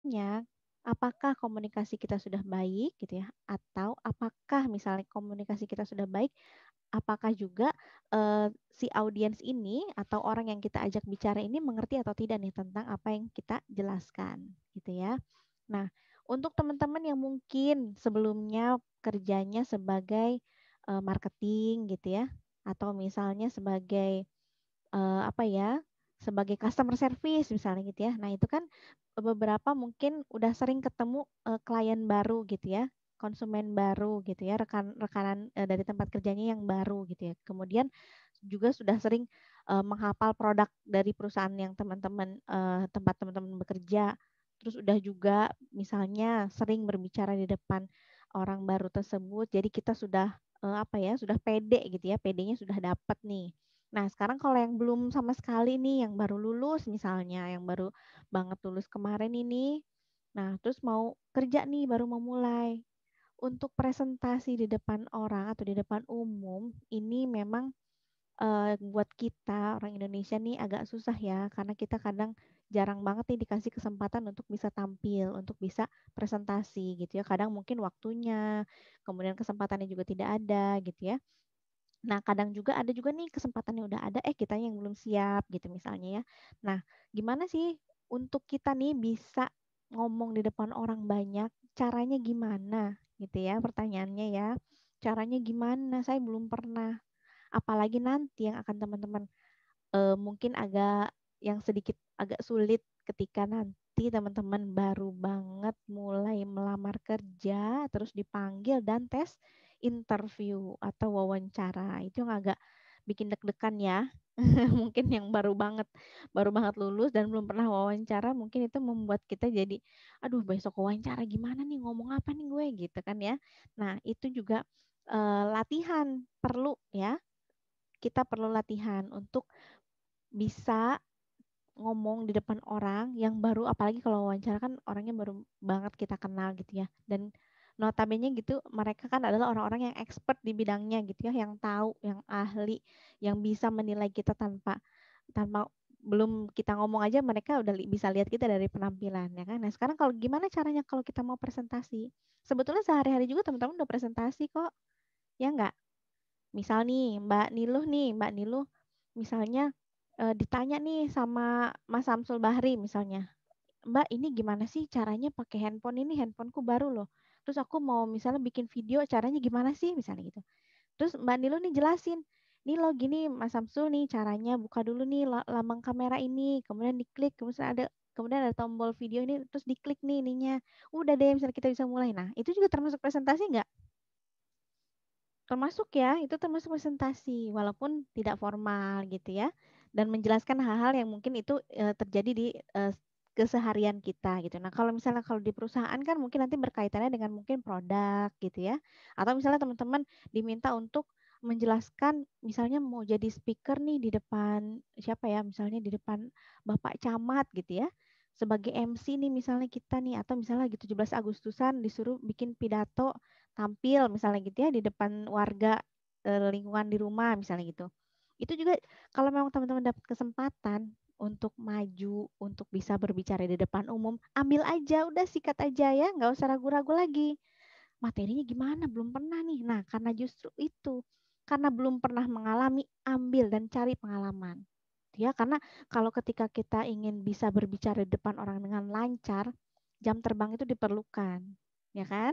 berikutnya, apakah komunikasi kita sudah baik gitu ya, atau apakah misalnya komunikasi kita sudah baik, apakah juga si audiens ini atau orang yang kita ajak bicara ini mengerti atau tidak nih tentang apa yang kita jelaskan gitu ya. Nah, untuk teman-teman yang mungkin sebelumnya kerjanya sebagai marketing gitu ya, atau misalnya sebagai apa ya, sebagai customer service misalnya gitu ya. Nah, itu kan beberapa mungkin udah sering ketemu klien baru gitu ya, konsumen baru gitu ya, rekan-rekanan dari tempat kerjanya yang baru gitu ya. Kemudian juga sudah sering menghafal produk dari perusahaan yang teman-teman tempat teman-teman bekerja. Terus udah juga misalnya sering berbicara di depan orang baru tersebut. Jadi kita sudah apa ya, sudah pede gitu ya, pedenya sudah dapat nih. Nah, sekarang kalau yang belum sama sekali nih, yang baru lulus misalnya, yang baru banget lulus kemarin ini, nah terus mau kerja nih, baru mau mulai. Untuk presentasi di depan orang atau di depan umum, ini memang buat kita orang Indonesia nih agak susah ya, karena kita kadang jarang banget nih dikasih kesempatan untuk bisa tampil, untuk bisa presentasi gitu ya. Kadang mungkin waktunya, kemudian kesempatannya juga tidak ada gitu ya. Nah, kadang juga ada juga nih kesempatannya udah ada, kitanya yang belum siap gitu misalnya ya. Nah, gimana sih untuk kita nih bisa ngomong di depan orang banyak, caranya gimana gitu ya pertanyaannya ya. Caranya gimana? Saya belum pernah. Apalagi nanti yang akan teman-teman mungkin agak yang sedikit agak sulit ketika nanti teman-teman baru banget mulai melamar kerja, terus dipanggil dan tes interview atau wawancara. Itu yang agak bikin deg-degan ya. Mungkin yang baru banget lulus dan belum pernah wawancara, mungkin itu membuat kita jadi, aduh besok wawancara gimana nih, ngomong apa nih gue gitu kan ya. Nah, itu juga latihan perlu ya. Kita perlu latihan untuk bisa ngomong di depan orang yang baru, apalagi kalau wawancara kan orangnya baru banget kita kenal gitu ya. Dan notabene gitu mereka kan adalah orang-orang yang expert di bidangnya gitu ya, yang tahu, yang ahli, yang bisa menilai kita tanpa tanpa belum kita ngomong aja mereka udah bisa lihat kita dari penampilan ya kan. Nah, sekarang kalau gimana caranya kalau kita mau presentasi? Sebetulnya sehari-hari juga teman-teman udah presentasi kok. Ya enggak? Misal nih Mbak Niluh misalnya ditanya nih sama Mas Samsul Bahri misalnya, Mbak ini gimana sih caranya pakai handphone ini, handphoneku baru loh. Terus aku mau misalnya bikin video caranya gimana sih misalnya gitu. Terus Mbak Niluh nih jelasin, nih lo gini Mas Samsul nih caranya buka dulu nih lambang kamera ini, kemudian diklik, kemudian ada tombol video ini, terus diklik nih ininya. Udah deh misalnya kita bisa mulai. Nah, itu juga termasuk presentasi nggak? Termasuk ya, itu termasuk presentasi, walaupun tidak formal gitu ya, dan menjelaskan hal-hal yang mungkin itu terjadi di keseharian kita gitu. Nah, kalau misalnya kalau di perusahaan kan mungkin nanti berkaitannya dengan mungkin produk gitu ya, atau misalnya teman-teman diminta untuk menjelaskan, misalnya mau jadi speaker nih di depan siapa ya, misalnya di depan Bapak Camat gitu ya, sebagai MC nih misalnya kita nih, atau misalnya lagi 17 Agustusan disuruh bikin pidato tampil misalnya gitu ya di depan warga lingkungan di rumah misalnya gitu. Itu juga kalau memang teman-teman dapat kesempatan untuk maju, untuk bisa berbicara di depan umum, ambil aja, udah sikat aja ya, nggak usah ragu-ragu lagi. Materinya gimana? Belum pernah nih. Nah, karena justru itu, karena belum pernah mengalami, ambil dan cari pengalaman. Ya, karena kalau ketika kita ingin bisa berbicara di depan orang dengan lancar, jam terbang itu diperlukan, ya kan?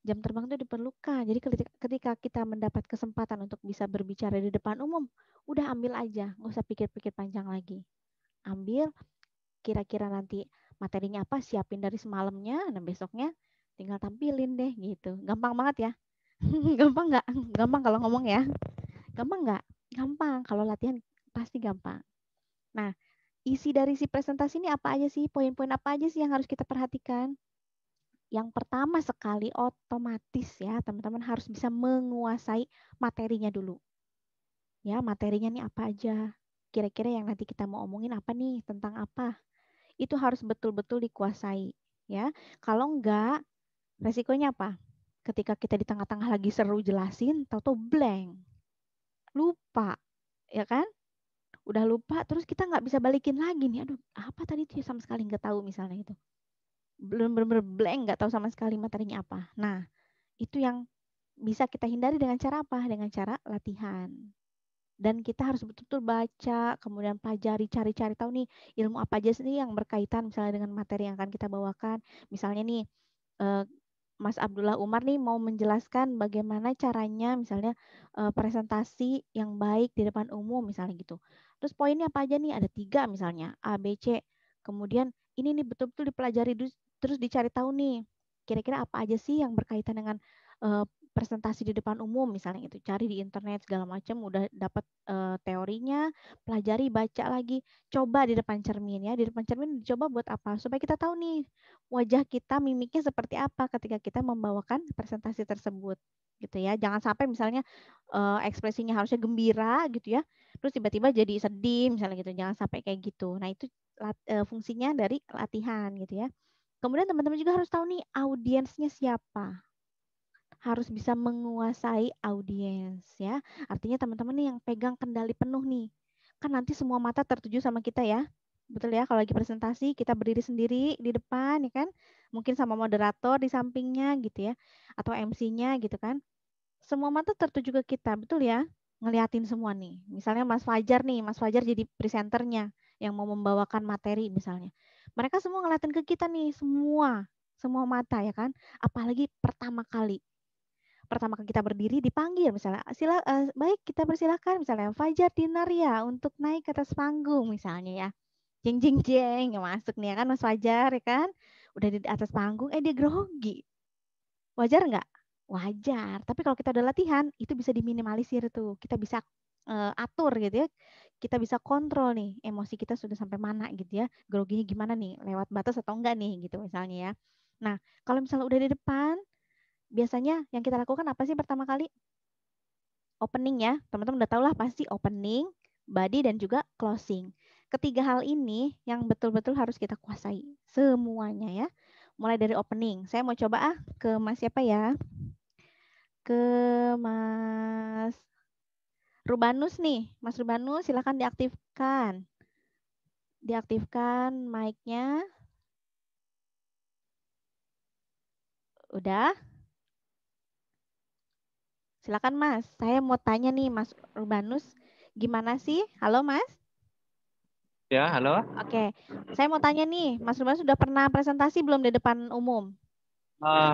Jam terbang itu diperlukan. Jadi ketika kita mendapat kesempatan untuk bisa berbicara di depan umum, udah ambil aja, nggak usah pikir-pikir panjang lagi. Ambil, kira-kira nanti materinya apa, siapin dari semalamnya, dan besoknya tinggal tampilin deh gitu. Gampang banget ya. Gampang nggak? Gampang kalau ngomong ya. Gampang nggak? Gampang. Kalau latihan pasti gampang. Nah, isi dari si presentasi ini apa aja sih? Poin-poin apa aja sih yang harus kita perhatikan? Yang pertama sekali otomatis ya teman-teman harus bisa menguasai materinya dulu. Ya, materinya nih apa aja. Kira-kira yang nanti kita mau omongin apa nih, tentang apa. Itu harus betul-betul dikuasai. Ya, kalau enggak, resikonya apa? Ketika kita di tengah-tengah lagi seru jelasin, tahu-tahu blank. Lupa, ya kan? Udah lupa, terus kita nggak bisa balikin lagi nih. Aduh, apa tadi tuh sama sekali nggak tahu misalnya itu. benar-benar blank, nggak tahu sama sekali materinya apa. Nah, itu yang bisa kita hindari dengan cara apa? Dengan cara latihan. Dan kita harus betul-betul baca, kemudian pelajari, cari-cari tahu nih ilmu apa aja sih yang berkaitan misalnya dengan materi yang akan kita bawakan. Misalnya nih, Mas Abdullah Umar nih mau menjelaskan bagaimana caranya misalnya presentasi yang baik di depan umum misalnya gitu. Terus poinnya apa aja nih? Ada 3 misalnya, A, B, C. Kemudian ini nih betul-betul dipelajari terus dicari tahu nih kira-kira apa aja sih yang berkaitan dengan presentasi di depan umum misalnya itu. Cari di internet segala macam, udah dapat teorinya, pelajari, baca lagi, coba di depan cermin ya. Di depan cermin dicoba buat apa? Supaya kita tahu nih wajah kita mimiknya seperti apa ketika kita membawakan presentasi tersebut gitu ya. Jangan sampai misalnya ekspresinya harusnya gembira gitu ya. Terus tiba-tiba jadi sedih misalnya gitu. Jangan sampai kayak gitu. Nah, itu fungsinya dari latihan gitu ya. Kemudian teman-teman juga harus tahu nih audiensnya siapa. Harus bisa menguasai audiens ya. Artinya teman-teman nih yang pegang kendali penuh nih. Kan nanti semua mata tertuju sama kita ya. Betul ya, kalau lagi presentasi kita berdiri sendiri di depan ya kan. Mungkin sama moderator di sampingnya gitu ya. Atau MC-nya gitu kan. Semua mata tertuju ke kita, betul ya? Ngeliatin semua nih. Misalnya Mas Fajar nih, Mas Fajar jadi presenternya yang mau membawakan materi misalnya. Mereka semua ngeliatin ke kita nih, semua mata ya kan. Apalagi pertama kali kita berdiri dipanggil misalnya baik kita persilahkan misalnya Fajar Dinaria untuk naik ke atas panggung misalnya ya, jeng jeng jeng yang masuk nih ya kan Mas Fajar ya kan, udah di atas panggung dia grogi, wajar nggak? Wajar, tapi kalau kita udah latihan itu bisa diminimalisir tuh, kita bisa atur gitu ya, kita bisa kontrol nih emosi kita sudah sampai mana gitu ya, groginya gimana nih, lewat batas atau enggak nih gitu misalnya ya. Nah kalau misalnya udah di depan, biasanya yang kita lakukan apa sih pertama kali? Opening ya. Teman-teman udah tahu lah pasti opening, body, dan juga closing. Ketiga hal ini yang betul-betul harus kita kuasai. Semuanya ya. Mulai dari opening. Saya mau coba ke Mas siapa ya? Ke Mas Rubanus nih. Mas Rubanus silakan diaktifkan. Diaktifkan mic-nya. Udah? Silakan Mas. Saya mau tanya nih Mas Rubanus, gimana sih? Halo Mas. Ya, halo. Oke, saya mau tanya nih, Mas Rubanus sudah pernah presentasi belum di depan umum?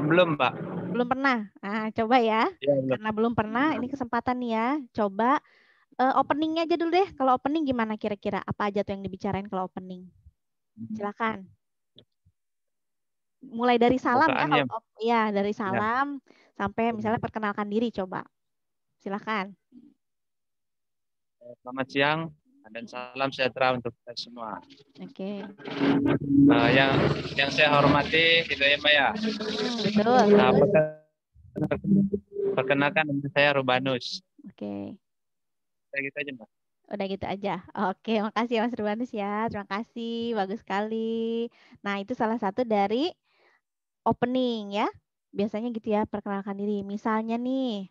Belum, Pak. Belum pernah. Nah, coba ya. Ya, belum. Karena belum pernah, ini kesempatan nih ya. Coba openingnya aja dulu deh. Kalau opening gimana kira-kira? Apa aja tuh yang dibicarain kalau opening? Silakan. Mulai dari salam ya. Pembukaannya. Kalau ya dari Ya. salam sampai misalnya perkenalkan diri coba. Silakan. Selamat siang dan salam sejahtera untuk kita semua. Oke. Yang saya hormati itu ya, Mbak ya. Betul. Perkenalkan nama saya Rubanus. Oke. Kayak gitu aja, Mbak. Udah gitu aja. Oke, makasih ya Mas Rubanus ya. Terima kasih, bagus sekali. Nah, itu salah satu dari opening ya. Biasanya gitu ya, perkenalkan diri. Misalnya nih,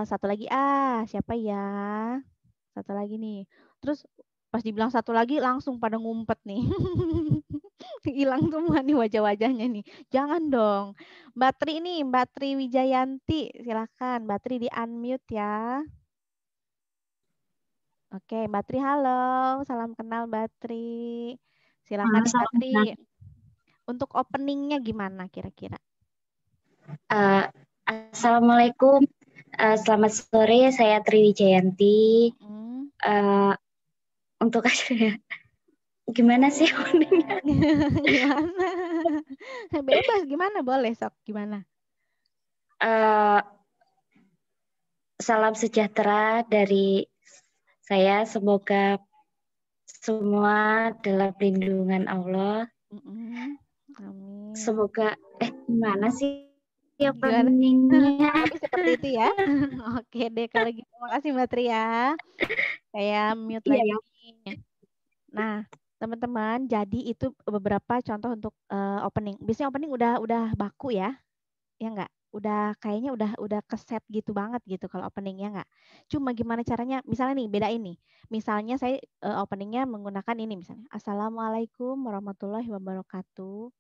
satu lagi siapa ya? Satu lagi nih. Terus pas dibilang satu lagi langsung pada ngumpet nih. Hilang semua nih wajah-wajahnya nih. Jangan dong. Mbak Tri nih, Mbak Tri Wijayanti. Silakan, Mbak Tri di unmute ya. Oke, Mbak Tri halo. Salam kenal Mbak Tri. Silakan nih, Mbak Tri. Untuk openingnya gimana kira-kira? Assalamualaikum, selamat sore, saya Tri Wijayanti. Untuk gimana sih openingnya? Gimana? Bebas gimana boleh sok gimana? Salam sejahtera dari saya, semoga semua dalam lindungan Allah. Amin. Semoga gimana sih Gimana? openingnya? Tapi seperti itu ya. Oke deh kalau gitu. Makasih Mbak Tri ya. Saya mute lagi. Nah, teman-teman, jadi itu beberapa contoh untuk opening. Biasanya opening udah baku ya. Ya enggak? Udah kayaknya udah keset gitu banget gitu kalau openingnya enggak. Cuma gimana caranya? Misalnya nih, beda ini. Misalnya saya openingnya menggunakan ini misalnya. Assalamualaikum warahmatullahi wabarakatuh.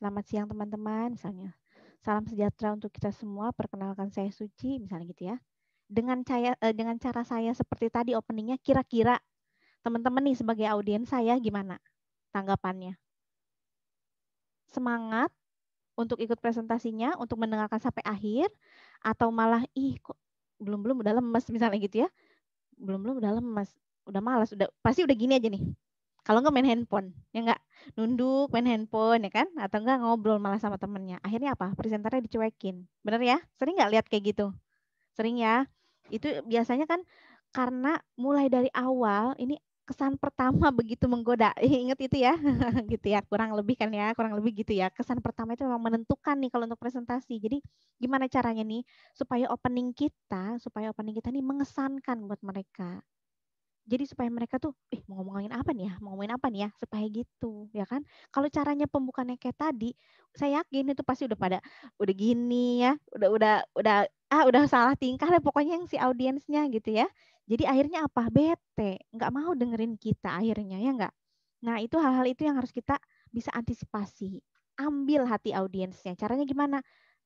Selamat siang teman-teman, misalnya. Salam sejahtera untuk kita semua. Perkenalkan saya Suci, misalnya gitu ya. Dengan cara saya seperti tadi openingnya, kira-kira teman-teman nih sebagai audiens saya gimana tanggapannya? Semangat untuk ikut presentasinya, untuk mendengarkan sampai akhir, atau malah ih kok belum udah lemes misalnya gitu ya. Belum udah lemes, udah malas, pasti udah gini aja nih. Kalau nggak main handphone, ya nggak, nunduk main handphone ya kan, atau nggak ngobrol malah sama temennya. Akhirnya apa? Presenternya dicuekin. Bener ya? Sering nggak lihat kayak gitu? Sering ya. Itu biasanya kan karena mulai dari awal ini kesan pertama begitu menggoda. Ingat itu ya, gitu ya. Kurang lebih kan ya, kurang lebih gitu ya. Kesan pertama itu memang menentukan nih kalau untuk presentasi. Jadi gimana caranya nih supaya opening kita nih mengesankan buat mereka. Jadi supaya mereka tuh, mau ngomongin apa nih ya, mau ngomongin apa nih ya, supaya gitu, ya kan? Kalau caranya pembukaannya kayak tadi, saya yakin itu pasti udah gini ya, udah salah tingkah lah pokoknya yang si audiensnya gitu ya. Jadi akhirnya apa? Bete, nggak mau dengerin kita akhirnya ya nggak? Nah itu hal-hal itu yang harus kita bisa antisipasi. Ambil hati audiensnya. Caranya gimana?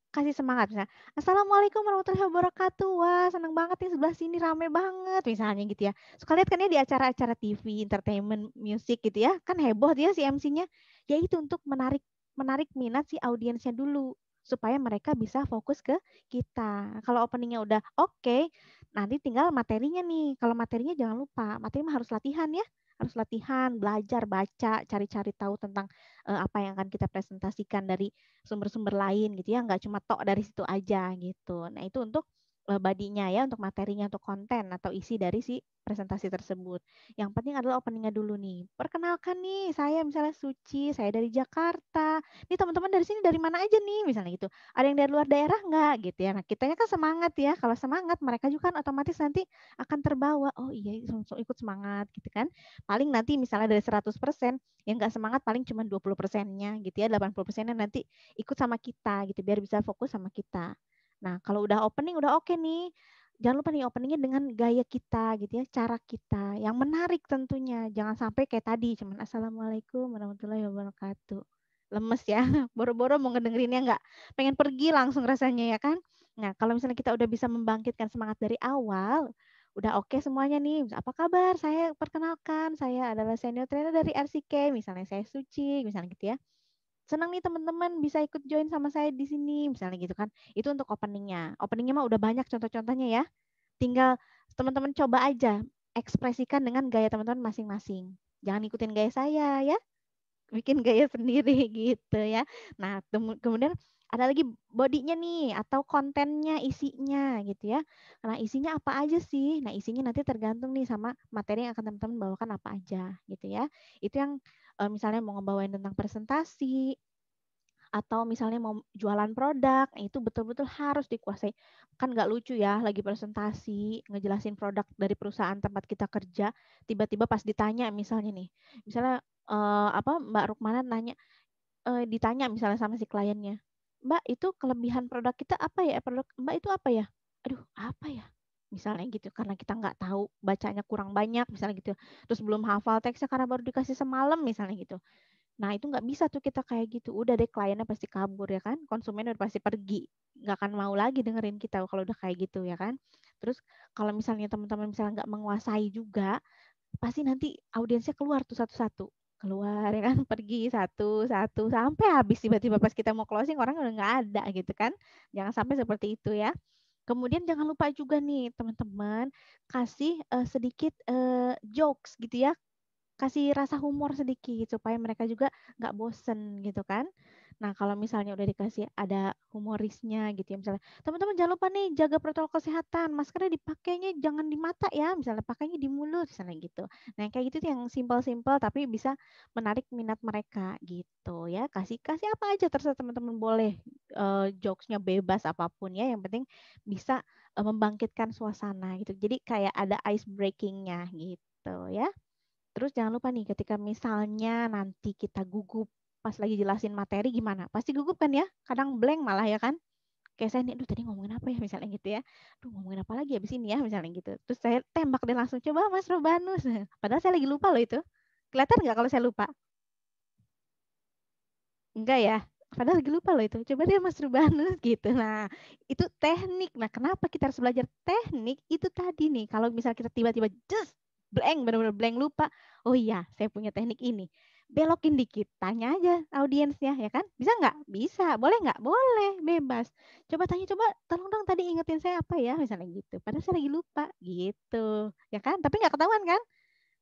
Kasih semangat misalnya, Assalamualaikum warahmatullahi wabarakatuh. Wah, seneng banget nih sebelah sini rame banget misalnya gitu ya. Suka lihat kan ya di acara-acara TV, entertainment, music gitu ya. Kan heboh dia si MC-nya. Ya itu untuk menarik menarik minat si audiensnya dulu supaya mereka bisa fokus ke kita. Kalau openingnya udah oke, nanti tinggal materinya nih. Kalau materinya jangan lupa, materi mah harus latihan ya. Harus latihan, belajar, baca, cari-cari tahu tentang apa yang akan kita presentasikan dari sumber-sumber lain gitu ya, nggak cuma tok dari situ aja gitu. Nah itu untuk bodinya ya, untuk materinya, untuk konten atau isi dari si presentasi tersebut. Yang penting adalah openingnya dulu nih. Perkenalkan nih, saya misalnya Suci, saya dari Jakarta. Nih teman-teman dari sini dari mana aja nih, misalnya gitu. Ada yang dari luar daerah nggak gitu ya. Nah kitanya kan semangat ya. Kalau semangat mereka juga kan otomatis nanti akan terbawa. Oh iya, ikut semangat gitu kan. Paling nanti misalnya dari 100%, yang nggak semangat paling cuma 20%-nya gitu ya. 80%-nya nanti ikut sama kita gitu biar bisa fokus sama kita. Nah, kalau udah opening udah oke nih. Jangan lupa nih openingnya dengan gaya kita gitu ya, cara kita yang menarik tentunya. Jangan sampai kayak tadi cuman Assalamualaikum warahmatullahi wabarakatuh. Lemes ya, boro-boro mau ngedengerinnya nggak, pengen pergi langsung rasanya ya kan. Nah, kalau misalnya kita udah bisa membangkitkan semangat dari awal, udah oke semuanya nih. Apa kabar? Saya perkenalkan, saya adalah senior trainer dari RCK, misalnya saya Suci, misalnya gitu ya. Senang nih teman-teman bisa ikut join sama saya di sini, misalnya gitu kan. Itu untuk openingnya. Openingnya mah udah banyak contoh-contohnya ya. Tinggal teman-teman coba aja ekspresikan dengan gaya teman-teman masing-masing. Jangan ikutin gaya saya ya, bikin gaya sendiri gitu ya. Nah, kemudian ada lagi bodinya nih atau kontennya, isinya gitu ya. Nah, isinya apa aja sih? Nah, isinya nanti tergantung nih sama materi yang akan teman-teman bawakan apa aja gitu ya. Itu yang misalnya mau ngebawain tentang presentasi, atau misalnya mau jualan produk, itu betul-betul harus dikuasai. Kan nggak lucu ya, lagi presentasi, ngejelasin produk dari perusahaan tempat kita kerja, tiba-tiba pas ditanya misalnya nih, misalnya Mbak Rukmana ditanya misalnya sama si kliennya, Mbak itu kelebihan produk kita apa ya? Produk Mbak itu apa ya? Aduh, apa ya? Misalnya gitu, karena kita nggak tahu, bacanya kurang banyak misalnya gitu. Terus belum hafal teksnya karena baru dikasih semalam misalnya gitu. Nah, itu nggak bisa tuh kita kayak gitu. Udah deh kliennya pasti kabur ya kan. Konsumen udah pasti pergi. Nggak akan mau lagi dengerin kita kalau udah kayak gitu ya kan. Terus kalau misalnya teman-teman misalnya nggak menguasai juga, pasti nanti audiensnya keluar tuh satu-satu. Keluar ya kan, pergi satu-satu sampai habis, tiba-tiba pas kita mau closing orang udah nggak ada gitu kan. Jangan sampai seperti itu ya. Kemudian jangan lupa juga nih teman-teman, kasih sedikit jokes gitu ya, kasih rasa humor sedikit supaya mereka juga nggak bosen gitu kan. Nah kalau misalnya udah dikasih ada humorisnya gitu ya, misalnya teman-teman jangan lupa nih jaga protokol kesehatan, maskernya dipakainya jangan di mata ya, misalnya pakainya di mulut misalnya gitu. Nah kayak gitu tuh yang simpel-simpel tapi bisa menarik minat mereka gitu ya. Kasih kasih apa aja terserah teman-teman, boleh jokesnya bebas apapun ya, yang penting bisa membangkitkan suasana gitu. Jadi kayak ada ice breakingnya gitu ya. Terus jangan lupa nih ketika misalnya nanti kita gugup pas lagi jelasin materi gimana? Pasti gugup kan ya? Kadang blank malah ya kan? Kayak saya nih, aduh tadi ngomongin apa ya misalnya gitu ya. Aduh ngomongin apa lagi abis ini ya misalnya gitu. Terus saya tembak dan langsung coba Mas Robanus. Padahal saya lagi lupa loh itu. Kelihatan nggak kalau saya lupa? Enggak ya? Padahal lagi lupa loh itu. Coba deh Mas Rubanus gitu. Nah, itu teknik. Nah, kenapa kita harus belajar teknik? Itu tadi nih. Kalau misal kita tiba-tiba just blank, benar-benar blank lupa. Oh iya, saya punya teknik ini. Belokin dikit, tanya aja audiensnya, ya kan? Bisa nggak? Bisa. Boleh nggak? Boleh, bebas. Coba tanya, coba tolong dong tadi ingetin saya apa ya, misalnya gitu. Padahal saya lagi lupa, gitu. Ya kan? Tapi nggak ketahuan kan?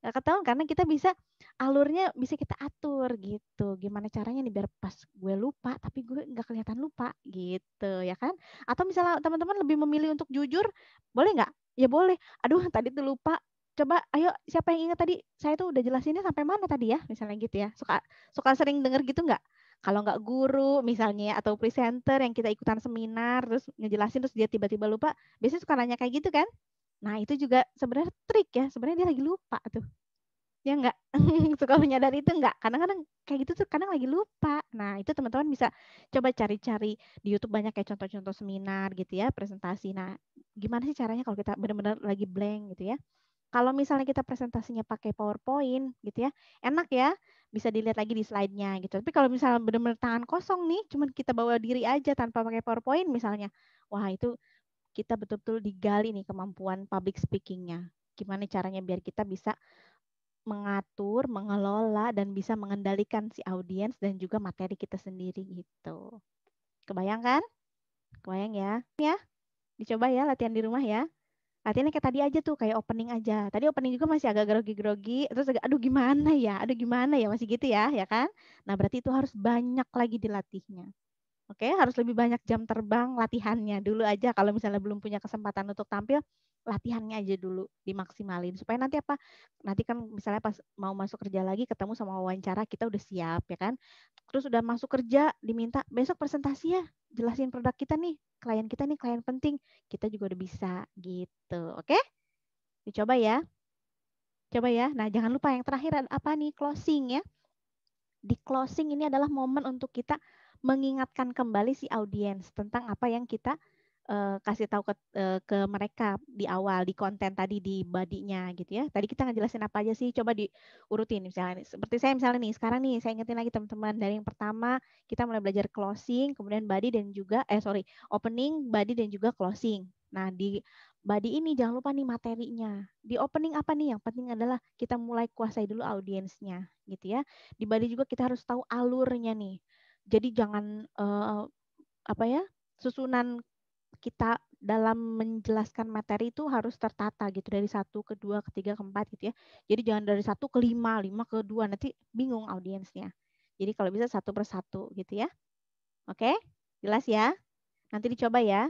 Nggak ketahuan karena kita bisa alurnya bisa kita atur gitu. Gimana caranya nih biar pas gue lupa tapi gue nggak kelihatan lupa gitu ya kan? Atau misalnya teman-teman lebih memilih untuk jujur, boleh nggak? Ya boleh. Aduh tadi tuh lupa. Coba ayo siapa yang ingat tadi? Saya tuh udah jelasinnya sampai mana tadi ya? Misalnya gitu ya. Suka suka sering denger gitu nggak? Kalau nggak guru misalnya ya, atau presenter yang kita ikutan seminar terus ngejelasin terus dia tiba-tiba lupa, biasanya suka nanya kayak gitu kan? Nah, itu juga sebenarnya trik ya. Sebenarnya dia lagi lupa tuh. Ya enggak? Suka menyadari itu enggak? Kadang-kadang kayak gitu tuh kadang lagi lupa. Nah, itu teman-teman bisa coba cari-cari di YouTube banyak kayak contoh-contoh seminar gitu ya, presentasi. Nah, gimana sih caranya kalau kita benar-benar lagi blank gitu ya? Kalau misalnya kita presentasinya pakai PowerPoint gitu ya, enak ya, bisa dilihat lagi di slide-nya gitu. Tapi kalau misalnya benar-benar tangan kosong nih, cuman kita bawa diri aja tanpa pakai PowerPoint misalnya, wah itu kita betul-betul digali nih kemampuan public speaking-nya. Gimana caranya biar kita bisa mengatur, mengelola, dan bisa mengendalikan si audiens dan juga materi kita sendiri gitu. Kebayang kan? Kebayang ya? Ya, dicoba ya latihan di rumah ya. Latihannya kayak tadi aja tuh, kayak opening aja. Tadi opening juga masih agak grogi-grogi, terus agak, aduh gimana ya, masih gitu ya kan? Nah berarti itu harus banyak lagi dilatihnya. Oke, harus lebih banyak jam terbang latihannya dulu aja. Kalau misalnya belum punya kesempatan untuk tampil, latihannya aja dulu dimaksimalin. Supaya nanti apa? Nanti kan misalnya pas mau masuk kerja lagi, ketemu sama wawancara, kita udah siap ya kan. Terus udah masuk kerja, diminta besok presentasi ya, jelasin produk kita nih, klien penting. Kita juga udah bisa gitu. Oke? Dicoba ya. Coba ya. Nah, jangan lupa yang terakhir apa nih? Closing ya. Di closing ini adalah momen untuk kita mengingatkan kembali si audiens tentang apa yang kita kasih tahu ke mereka di awal, di konten tadi, di body-nya gitu ya. Tadi kita ngejelasin apa aja sih, coba diurutin misalnya. Seperti saya misalnya nih, sekarang nih saya ingetin lagi teman-teman, dari yang pertama kita mulai belajar closing, kemudian body dan juga opening, body dan juga closing. Nah, di body ini jangan lupa nih materinya. Di opening apa nih? Yang penting adalah kita mulai kuasai dulu audiensnya gitu ya. Di body juga kita harus tahu alurnya nih. Jadi jangan apa ya, susunan kita dalam menjelaskan materi itu harus tertata gitu dari 1 ke 2 ke 3 ke 4 gitu ya. Jadi jangan dari 1 ke 5, 5 ke 2 nanti bingung audiensnya. Jadi kalau bisa 1 per 1 gitu ya. Oke, jelas ya. Nanti dicoba ya.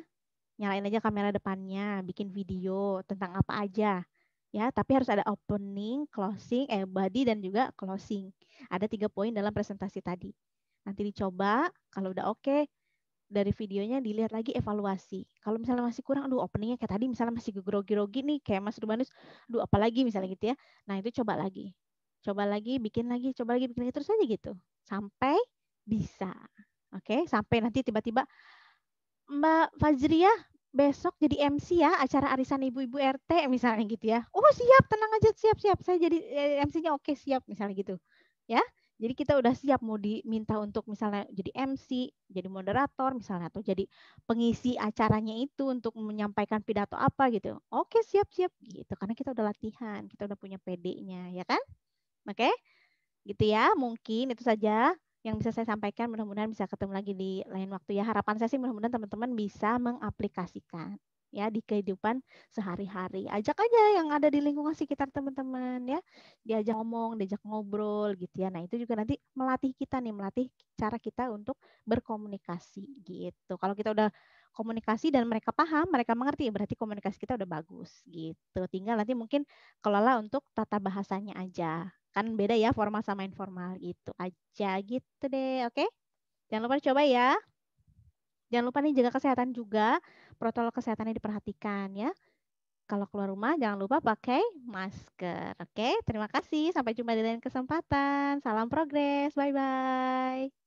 Nyalain aja kamera depannya, bikin video tentang apa aja. Ya, tapi harus ada opening, closing, body dan juga closing. Ada 3 poin dalam presentasi tadi. Nanti dicoba, kalau udah oke, dari videonya dilihat lagi evaluasi. Kalau misalnya masih kurang, aduh openingnya kayak tadi misalnya masih grogi-grogi nih, kayak Mas Rubanus, aduh apalagi misalnya gitu ya. Nah itu coba lagi. Coba lagi, bikin lagi, coba lagi, bikin lagi, terus aja gitu. Sampai bisa. Oke, sampai nanti tiba-tiba, Mbak Fajria besok jadi MC ya acara arisan ibu-ibu RT misalnya gitu ya. Oh siap, tenang aja, siap-siap. Saya jadi MC-nya oke, siap misalnya gitu. Ya. Jadi kita udah siap mau diminta untuk misalnya jadi MC, jadi moderator misalnya atau jadi pengisi acaranya itu untuk menyampaikan pidato apa gitu. Oke, siap-siap gitu. Karena kita udah latihan, kita udah punya PD-nya, ya kan? Oke? Gitu ya, mungkin itu saja yang bisa saya sampaikan. Mudah-mudahan bisa ketemu lagi di lain waktu ya. Harapan saya sih mudah-mudahan teman-teman bisa mengaplikasikan ya di kehidupan sehari-hari. Ajak aja yang ada di lingkungan sekitar teman-teman ya. Diajak ngomong, diajak ngobrol gitu ya. Nah, itu juga nanti melatih kita nih, melatih cara kita untuk berkomunikasi gitu. Kalau kita udah komunikasi dan mereka paham, mereka mengerti, berarti komunikasi kita udah bagus gitu. Tinggal nanti mungkin kelola untuk tata bahasanya aja. Kan beda ya formal sama informal gitu aja gitu deh, oke? Jangan lupa dicoba ya. Jangan lupa nih jaga kesehatan juga, protokol kesehatannya diperhatikan ya. Kalau keluar rumah jangan lupa pakai masker, oke? Terima kasih, sampai jumpa di lain kesempatan. Salam progres, bye-bye.